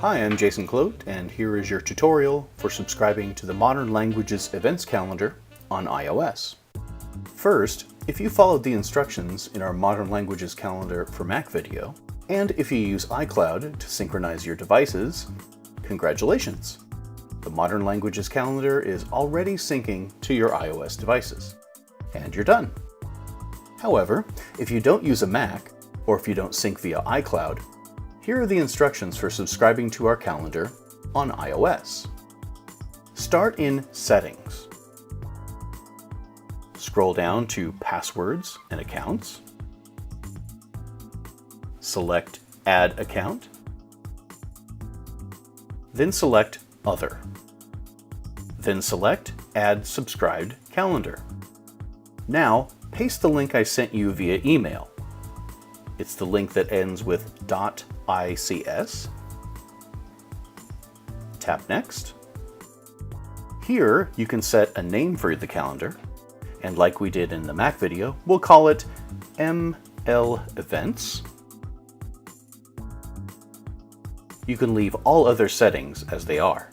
Hi, I'm Jason Clote, and here is your tutorial for subscribing to the Modern Languages Events Calendar on iOS. First, if you followed the instructions in our Modern Languages Calendar for Mac video, and if you use iCloud to synchronize your devices, congratulations! The Modern Languages Calendar is already syncing to your iOS devices, and you're done. However, if you don't use a Mac, or if you don't sync via iCloud, here are the instructions for subscribing to our calendar on iOS. Start in Settings. Scroll down to Passwords and Accounts. Select Add Account. Then select Other. Then select Add Subscribed Calendar. Now, paste the link I sent you via email. It's the link that ends with .ics. Tap Next. Here, you can set a name for the calendar, and like we did in the Mac video, we'll call it ML Events. You can leave all other settings as they are.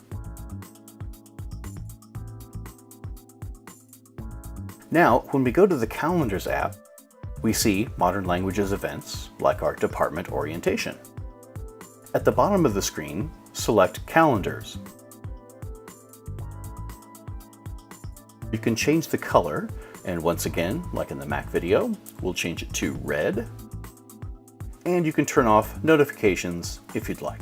Now, when we go to the Calendars app, we see Modern Languages events, like our department orientation. At the bottom of the screen, select Calendars. You can change the color, and once again, like in the Mac video, we'll change it to red. And you can turn off notifications if you'd like.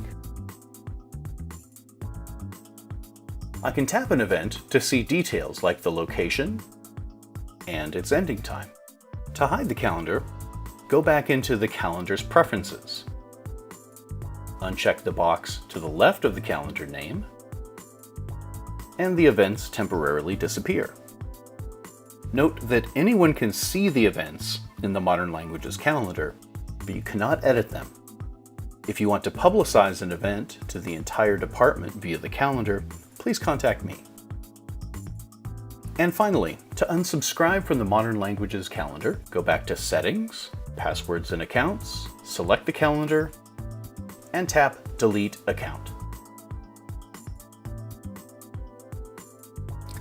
I can tap an event to see details like the location and its ending time. To hide the calendar, go back into the calendar's preferences. Uncheck the box to the left of the calendar name, and the events temporarily disappear. Note that anyone can see the events in the Modern Languages calendar, but you cannot edit them. If you want to publicize an event to the entire department via the calendar, please contact me. And finally, to unsubscribe from the Modern Languages calendar, go back to Settings, Passwords and Accounts, select the calendar, and tap Delete Account.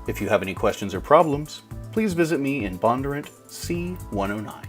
If you have any questions or problems, please visit me in Bondurant C109.